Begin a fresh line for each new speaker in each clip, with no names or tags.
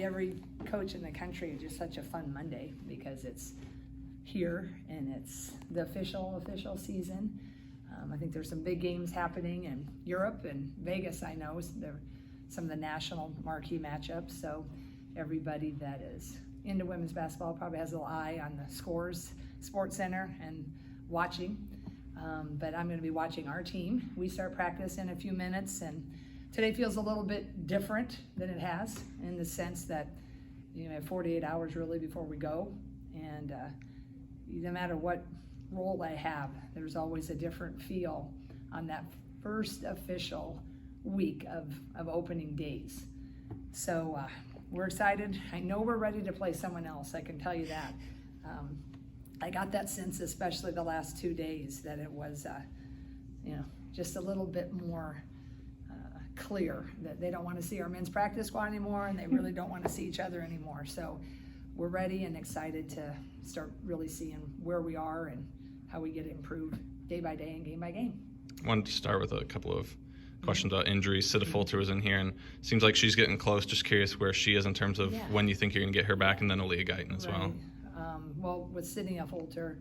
Every coach in the country is just such a fun Monday because it's here and it's the official season. I think there's some big games happening in Europe and Vegas. I know there some of the national marquee matchups. So everybody that is into women's basketball probably has a little eye on the scores, Sports Center, and watching. But I'm going to be watching our team. We start practice in a few minutes, and today feels a little bit different than it has in the sense that we have 48 hours really before we go, and no matter what role I have, there's always a different feel on that first official week of opening days. So we're excited. I know we're ready to play someone else, I can tell you that. I got that sense, especially the last 2 days, that it was just a little bit more clear that they don't want to see our men's practice squad anymore, and they really don't want to see each other anymore. So we're ready and excited to start really seeing where we are and how we get improved day by day and game by game.
I wanted to start with a couple of questions about injuries. Sida Fulter was in here, and seems like she's getting close. Just curious where she is in terms of when you think you're going to get her back, and then Aaliyah Guyton as well.
Well, with Sydney Fulter,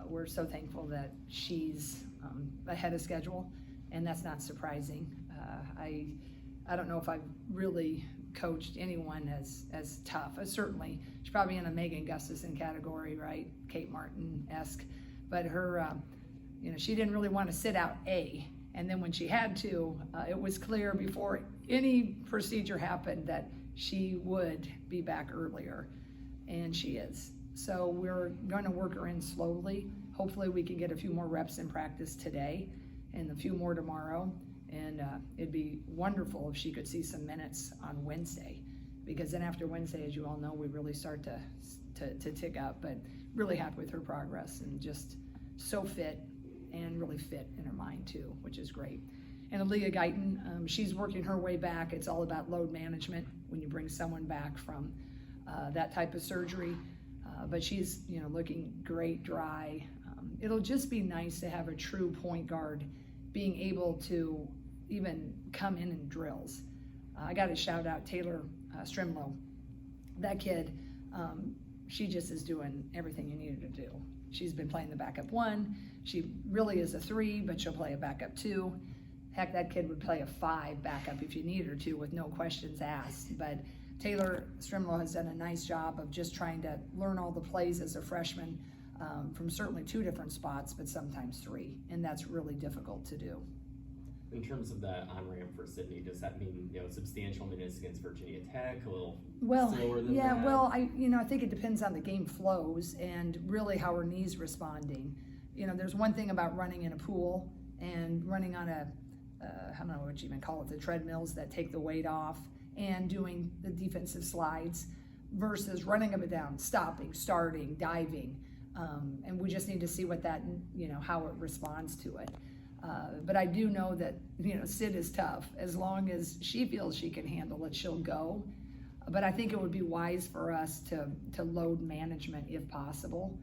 we're so thankful that she's ahead of schedule, and that's not surprising. I don't know if I've really coached anyone as tough. Certainly, she's probably in a Megan Gustafson category, right? Kate Martin-esque, but her, she didn't really want to sit out and then when she had to, it was clear before any procedure happened that she would be back earlier, and she is. So we're going to work her in slowly. Hopefully we can get a few more reps in practice today and a few more tomorrow. And it'd be wonderful if she could see some minutes on Wednesday, because then after Wednesday, as you all know, we really start to tick up. But really happy with her progress, and just so fit and really fit in her mind too, which is great. And Aaliyah Guyton, she's working her way back. It's all about load management when you bring someone back from that type of surgery. But she's looking great, dry. It'll just be nice to have a true point guard being able to even come in drills. I got to shout out Taylor Strimlow. That kid, she just is doing everything you need her to do. She's been playing the backup 1. She really is a 3, but she'll play a backup 2. Heck, that kid would play a 5 backup if you need her to, with no questions asked. But Taylor Strimlow has done a nice job of just trying to learn all the plays as a freshman, from certainly 2 different spots, but sometimes 3, and that's really difficult to do.
In terms of that on-ramp for Sydney, does that mean substantial minutes against Virginia Tech, a little slower than that?
Well, I think it depends on the game flows and really how her knee's responding. There's one thing about running in a pool and running on I don't know what you even call it, the treadmills that take the weight off, and doing the defensive slides versus running up and down, stopping, starting, diving. And we just need to see what that, how it responds to it. But I do know that, Sid is tough. As long as she feels she can handle it, she'll go. But I think it would be wise for us to load management if possible.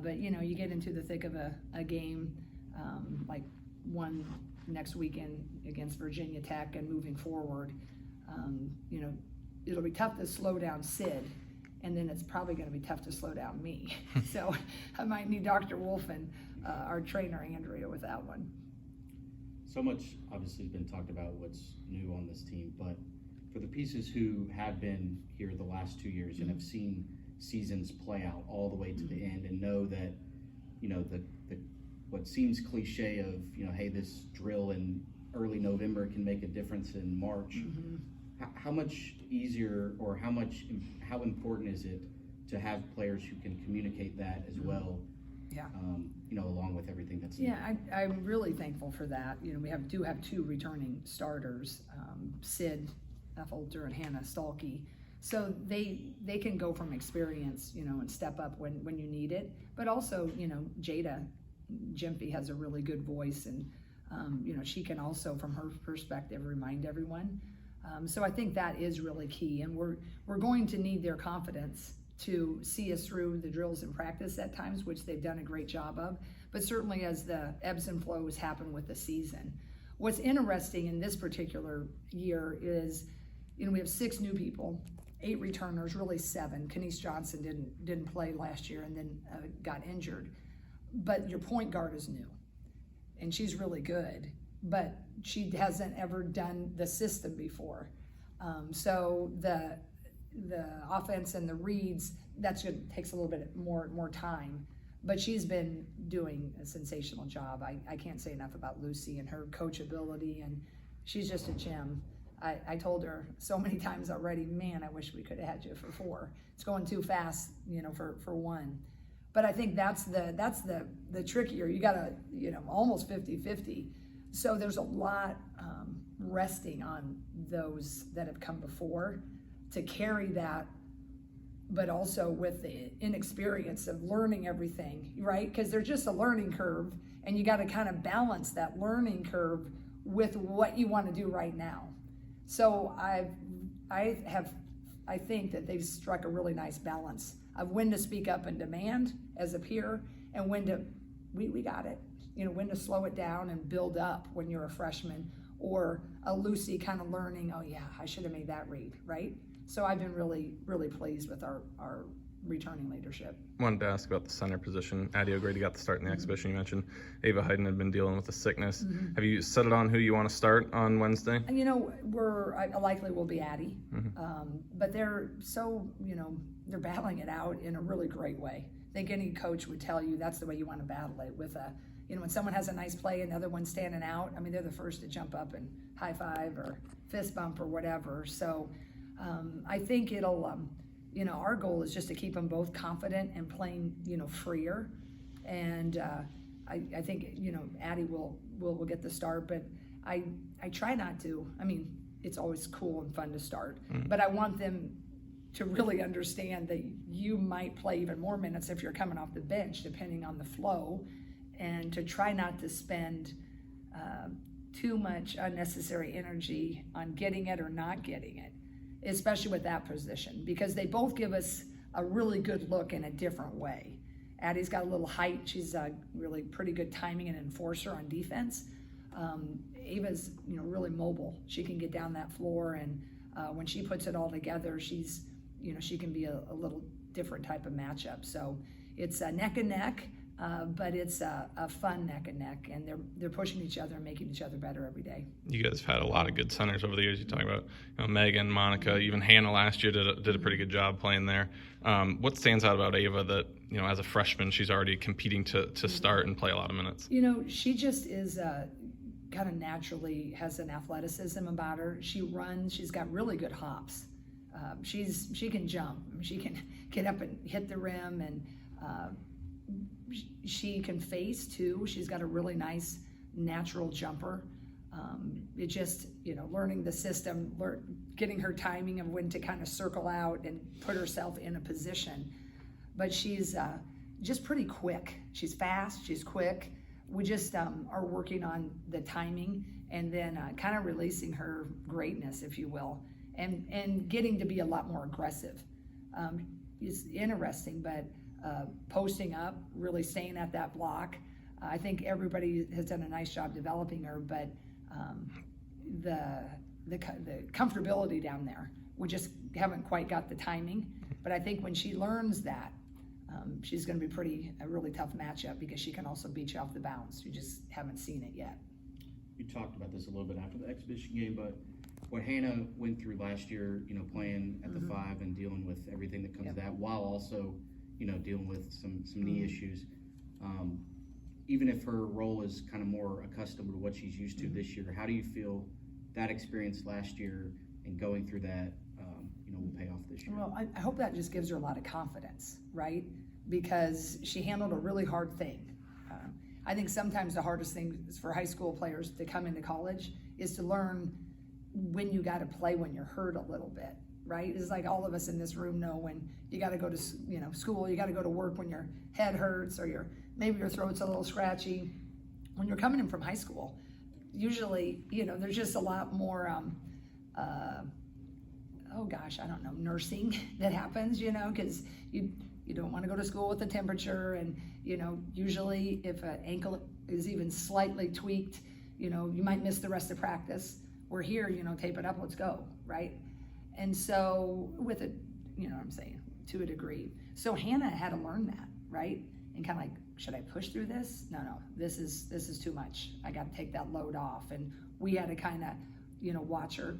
But, you get into the thick of a game like one next weekend against Virginia Tech and moving forward, it'll be tough to slow down Sid. And then it's probably going to be tough to slow down me. So I might need Dr. Wolf and our trainer, Andrea, with that one.
So much obviously has been talked about what's new on this team, but for the pieces who have been here the last 2 years and have seen seasons play out all the way to the end and know that, the what seems cliche of, hey, this drill in early November can make a difference in March. How much easier, or how important is it to have players who can communicate that as well?
Yeah.
Along with everything that's
I'm really thankful for that. We do have 2 returning starters, Sid Fulter and Hannah Stalkey. So they can go from experience, and step up when you need it. But also, Jada Gyamfi has a really good voice, and she can also, from her perspective, remind everyone. So I think that is really key, and we're going to need their confidence to see us through the drills in practice at times, which they've done a great job of, but certainly as the ebbs and flows happen with the season. What's interesting in this particular year is, we have 6 new people, 8 returners, really 7. Kenise Johnson didn't play last year and then got injured. But your point guard is new, and she's really good, but she hasn't ever done the system before. So the offense and the reads, takes a little bit more time. But she's been doing a sensational job. I can't say enough about Lucy and her coachability, and she's just a gem. I told her so many times already, man, I wish we could have had you for 4. It's going too fast, for 1. But I think that's the trickier. You gotta, almost 50-50. So there's a lot resting on those that have come before to carry that, but also with the inexperience of learning everything, right? Because there's just a learning curve, and you got to kind of balance that learning curve with what you want to do right now. So I think that they've struck a really nice balance of when to speak up and demand as a peer, and when to, we got it, when to slow it down and build up when you're a freshman, or a Lucy kind of learning, oh yeah, I should have made that read, right? So I've been really, really pleased with our returning leadership.
Wanted to ask about the center position. Addie O'Grady got the start in the exhibition. You mentioned Ava Hayden had been dealing with a sickness. Have you settled on who you want to start on Wednesday?
I likely will be Addie, but they're so, they're battling it out in a really great way. I think any coach would tell you that's the way you want to battle it, with when someone has a nice play and the other one's standing out, they're the first to jump up and high five or fist bump or whatever. So I think it'll, our goal is just to keep them both confident and playing, freer. And I think, Addie will get the start, but I try not to. It's always cool and fun to start, but I want them to really understand that you might play even more minutes if you're coming off the bench, depending on the flow, and to try not to spend too much unnecessary energy on getting it or not getting it, especially with that position, because they both give us a really good look in a different way. Addie's got a little height. She's really pretty good timing and enforcer on defense. Ava's, really mobile. She can get down that floor, and when she puts it all together, she's, she can be a little different type of matchup. So it's neck and neck, but it's a fun neck and neck, and they're pushing each other and making each other better every day. You
guys have had a lot of good centers over the years. You talk about Megan, Monica, even Hannah last year did a pretty good job playing there. What stands out about Ava that, as a freshman, she's already competing to start and play a lot of minutes?
She just is kind of naturally has an athleticism about her. She runs. She's got really good hops. She can jump. She can get up and hit the rim, and she can face too. She's got a really nice natural jumper. It just, learning the system, getting her timing of when to kind of circle out and put herself in a position. But she's just pretty quick. She's fast, she's quick. We just are working on the timing, and then kind of releasing her greatness, if you will, and getting to be a lot more aggressive. It's interesting, but posting up, really staying at that block. I think everybody has done a nice job developing her, but the comfortability down there, we just haven't quite got the timing. But I think when she learns that, she's going to be a really tough matchup, because she can also beat you off the bounce. You just haven't seen it yet.
You talked about this a little bit after the exhibition game, but what Hannah went through last year, playing at the 5 and dealing with everything that comes to that, while also, dealing with some knee issues. Even if her role is kind of more accustomed to what she's used to this year, how do you feel that experience last year and going through that, will pay off this year?
Well, I hope that just gives her a lot of confidence, right? Because she handled a really hard thing. I think sometimes the hardest thing is for high school players to come into college is to learn when you got to play when you're hurt a little bit, right? It's like all of us in this room know when you got to go to school, you got to go to work when your head hurts, or maybe your throat's a little scratchy. When you're coming in from high school, usually there's just a lot more nursing that happens, because you don't want to go to school with the temperature, and usually if an ankle is even slightly tweaked, you might miss the rest of practice. We're here, tape it up, let's go, right? And so with it, you know what I'm saying, to a degree. So Hannah had to learn that, right? And kind of like, should I push through this? No, this is too much. I got to take that load off. And we had to kind of, you know, watch her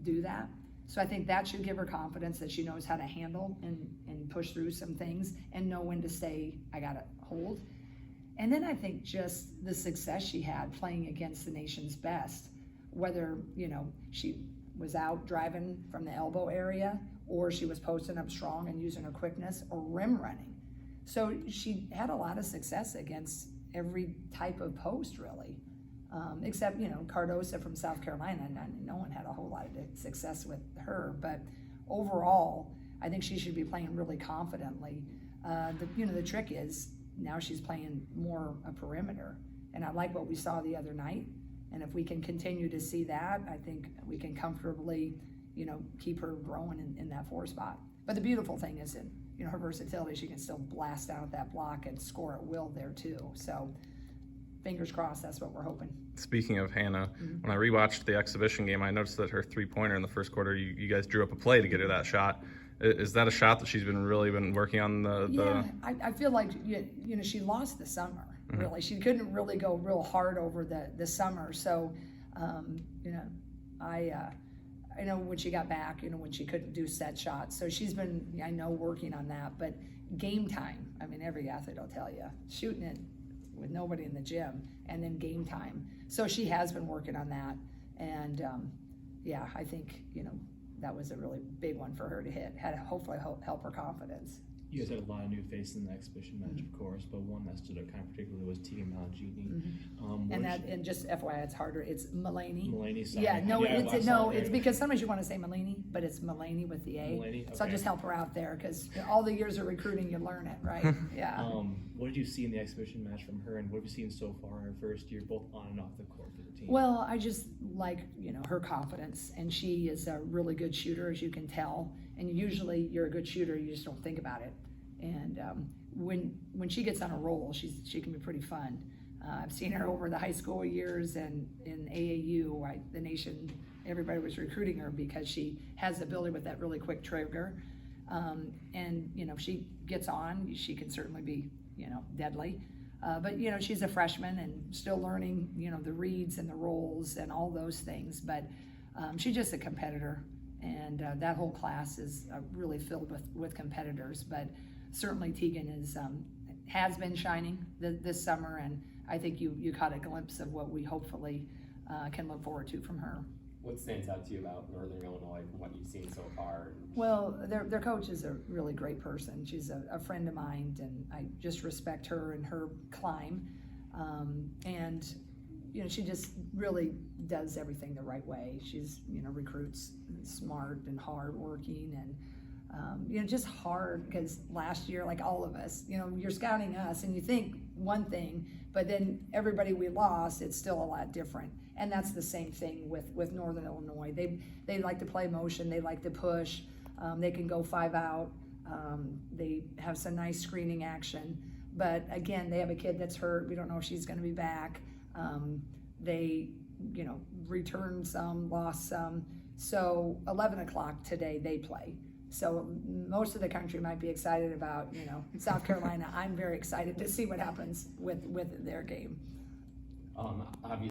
do that. So I think that should give her confidence that she knows how to handle and push through some things and know when to say, I got to hold. And then I think just the success she had playing against the nation's best, whether, you know, she was out driving from the elbow area or she was posting up strong and using her quickness or rim running. So she had a lot of success against every type of post, really, except, you know, Cardosa from South Carolina. No one had a whole lot of success with her, but overall, I think she should be playing really confidently. The trick is now she's playing more a perimeter, and I like what we saw the other night. And if we can continue to see that, I think we can comfortably, you know, keep her growing in that 4 spot. But the beautiful thing is that, you know, her versatility, she can still blast out that block and score at will there too. So fingers crossed, that's what we're hoping.
Speaking of Hannah, when I rewatched the exhibition game, I noticed that her 3-pointer in the first quarter, you guys drew up a play to get her that shot. Is that a shot that she's really been working on?
Yeah, I feel like, you know, she lost the summer, really. She couldn't really go real hard over the summer. So, you know, I know when she got back, you know, when she couldn't do set shots. So she's been, I know, working on that. But game time, I mean, every athlete will tell you, shooting it with nobody in the gym and then game time. So she has been working on that. And, yeah, I think, you know, that was a really big one for her to hit. Had to hopefully help her confidence.
You guys had a lot of new faces in the exhibition match, of course, but one that stood out kind of particularly was Tegan Malagini.
And just FYI, it's harder. It's Mulaney.
Mulaney, sorry.
Yeah, it's because sometimes you want to say Mulaney, but it's Mulaney with the A.
Mulaney, okay.
So I'll just help her out there because all the years of recruiting, you learn it, right? Yeah.
What did you see in the exhibition match from her, and what have you seen so far in her first year, both on and off the court for the team?
Well, I just like, you know, her confidence, and she is a really good shooter, as you can tell. And usually, you're a good shooter, you just don't think about it. And when she gets on a roll, she can be pretty fun. I've seen her over the high school years and in AAU. The nation, everybody was recruiting her because she has the ability with that really quick trigger. And, you know, if she gets on, she can certainly be, you know, deadly. But, you know, she's a freshman and still learning, you know, the reads and the rolls and all those things. But she's just a competitor. And that whole class is really filled with competitors. But certainly Tegan has been shining this summer, and I think you caught a glimpse of what we hopefully can look forward to from her.
What stands out to you about Northern Illinois from what you've seen so far?
Well, their coach is a really great person. She's a friend of mine, and I just respect her and her climb. And you know, she just really does everything the right way. She's, you know, recruits smart and hardworking and you know, just hard, because last year, like all of us, you know, you're scouting us and you think one thing, but then everybody we lost, it's still a lot different. And that's the same thing with Northern Illinois. They like to play motion, they like to push, they can go 5 out, they have some nice screening action. But again, they have a kid that's hurt. We don't know if she's going to be back. They, you know, returned some, lost some. So 11 o'clock today they play. So most of the country might be excited about, you know, South Carolina. I'm very excited to see what happens with their game.
Obviously